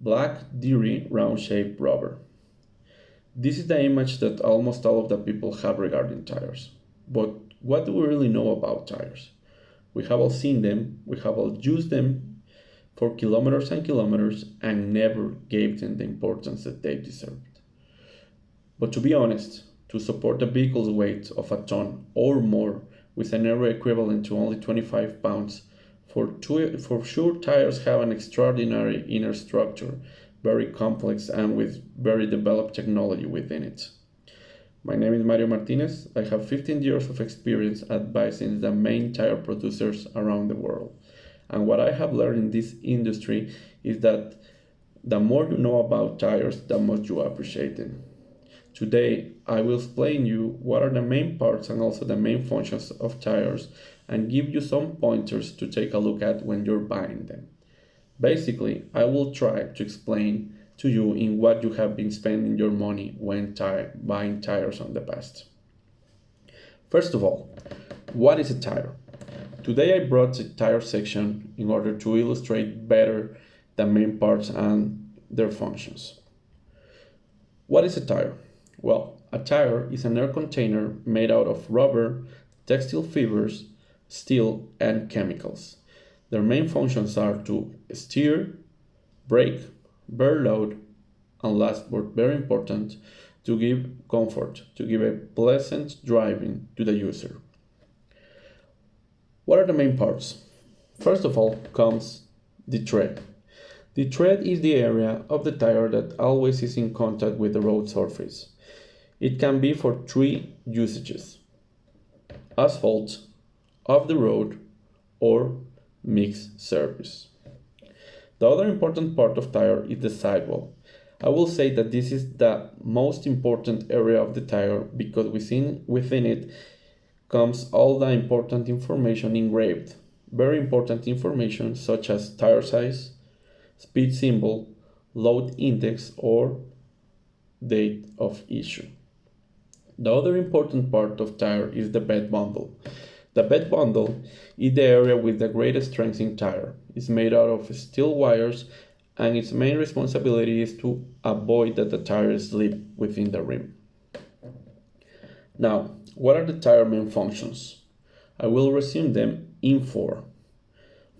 Black, dirty, round-shaped rubber. This is the image that almost all of the people have regarding tires. But what do we really know about tires? We have all seen them, we have all used them for kilometers and kilometers and never gave them the importance that they deserved. But to be honest, to support a vehicle's weight of a ton or more with an area equivalent to only 25 pounds, for sure tires have an extraordinary inner structure, very complex and with very developed technology within it. My name is Mario Martinez. I have 15 years of experience advising the main tire producers around the world. And what I have learned in this industry is that the more you know about tires, the more you appreciate them. Today, I will explain you what are the main parts and also the main functions of tires and give you some pointers to take a look at when you're buying them. Basically, I will try to explain to you in what you have been spending your money when buying tires on the past. First of all, what is a tire? Today I brought the tire section in order to illustrate better the main parts and their functions. What is a tire? Well, a tire is an air container made out of rubber, textile fibers, steel, and chemicals. Their main functions are to steer, brake, bear load, and last but very important, to give comfort, to give a pleasant driving to the user. What are the main parts? First of all comes the tread. The tread is the area of the tire that always is in contact with the road surface. It can be for three usages: asphalt, off the road, or mixed surface. The other important part of tire is the sidewall. I will say that this is the most important area of the tire because within it comes all the important information engraved. Very important information such as tire size, speed symbol, load index, or date of issue. The other important part of tire is the bed bundle. The bed bundle is the area with the greatest strength in tire. It's made out of steel wires and its main responsibility is to avoid that the tire slip within the rim. Now, what are the tire main functions? I will resume them in four.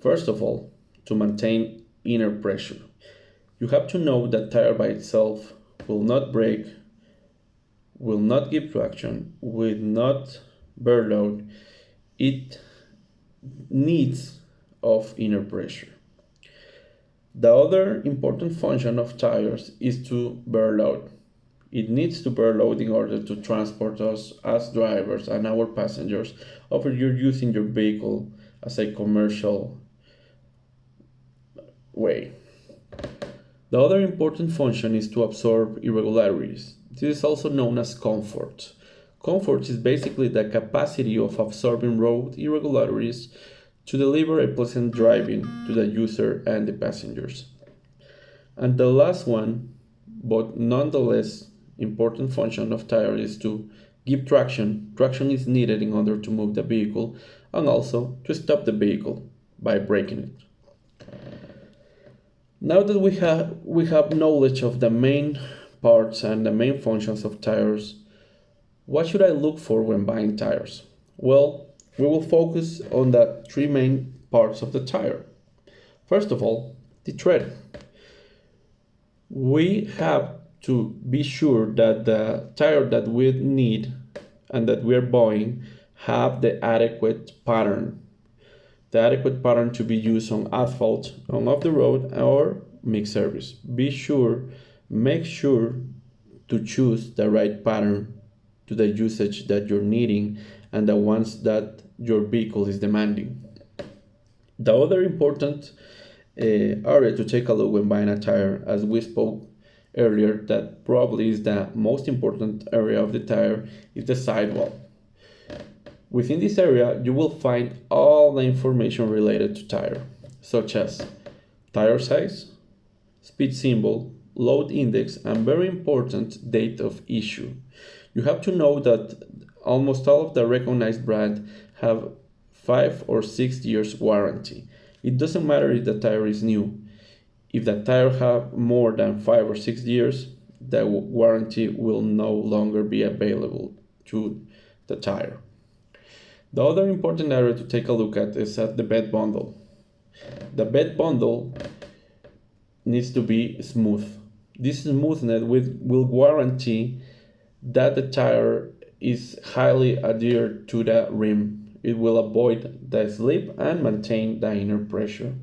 First of all, to maintain inner pressure. You have to know that tire by itself will not brake, will not give traction, will not bear load. It needs of inner pressure. The other important function of tires is to bear load. It needs to bear load in order to transport us as drivers and our passengers over you're using your vehicle as a commercial way. The other important function is to absorb irregularities. This is also known as comfort. Comfort is basically the capacity of absorbing road irregularities to deliver a pleasant driving to the user and the passengers. And the last one, but nonetheless important function of tire is to give traction. Traction is needed in order to move the vehicle and also to stop the vehicle by braking it. Now that we have knowledge of the main parts and the main functions of tires, what should I look for when buying tires? Well, we will focus on the three main parts of the tire. First of all, the tread. We have to be sure that the tire that we need and that we are buying have the adequate pattern. The adequate pattern to be used on asphalt, on off the road, or mixed surface. Make sure to choose the right pattern to the usage that you're needing and the ones that your vehicle is demanding. The other important area to take a look when buying a tire, as we spoke earlier, that probably is the most important area of the tire, is the sidewall. Within this area, you will find all the information related to tire, such as tire size, speed symbol, load index, and very important, date of issue. You have to know that almost all of the recognized brands have 5 or 6 years warranty. It doesn't matter if the tire is new. If the tire have more than 5 or 6 years, the warranty will no longer be available to the tire. The other important area to take a look at is at the bed bundle. The bed bundle needs to be smooth. This smoothness will guarantee that the tire is highly adhered to the rim. It will avoid the slip and maintain the inner pressure.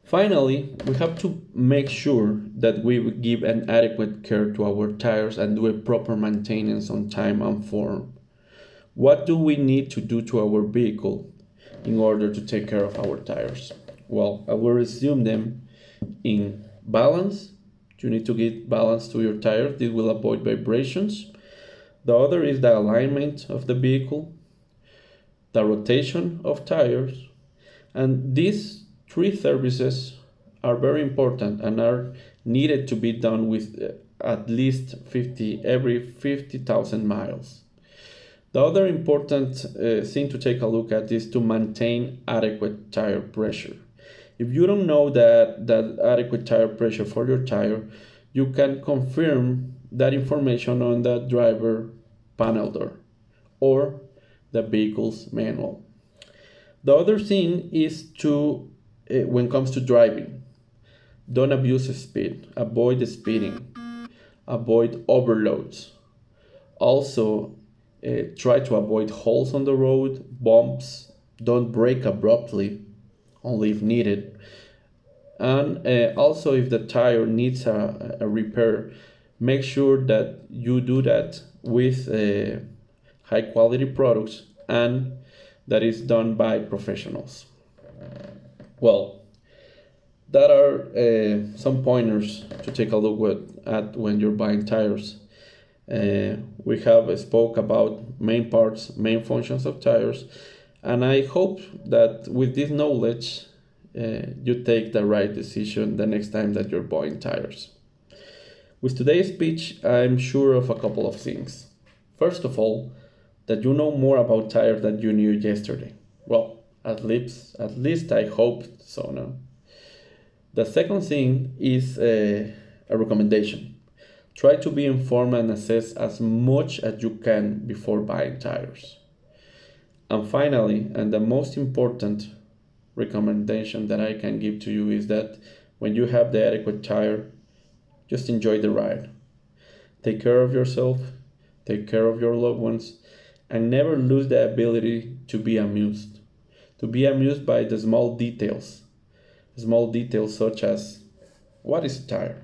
Finally, we have to make sure that we give an adequate care to our tires and do a proper maintenance on time and form. What do we need to do to our vehicle in order to take care of our tires? Well, I will resume them in balance. You need to get balance to your tires. This will avoid vibrations. The other is the alignment of the vehicle, the rotation of tires, and these three services are very important and are needed to be done with at least 50 every 50,000 miles. The other important thing to take a look at is to maintain adequate tire pressure. If you don't know that adequate tire pressure for your tire, you can confirm that information on the driver panel door or the vehicle's manual. The other thing is to, when it comes to driving, don't abuse speed, avoid speeding, avoid overloads. Also, try to avoid holes on the road, bumps, don't brake abruptly, only if needed. And also, if the tire needs a repair, make sure that you do that with high quality products and that is done by professionals. Well, that are some pointers to take a look at when you're buying tires. We have spoke about main parts, main functions of tires, and I hope that with this knowledge, you take the right decision the next time that you're buying tires. With today's speech, I'm sure of a couple of things. First of all, that you know more about tires than you knew yesterday. Well, at least I hope so now. The second thing is a recommendation. Try to be informed and assess as much as you can before buying tires. And finally, and the most important recommendation that I can give to you is that when you have the adequate tire, just enjoy the ride. Take care of yourself, take care of your loved ones, and never lose the ability to be amused. To be amused by the small details such as what is a tire?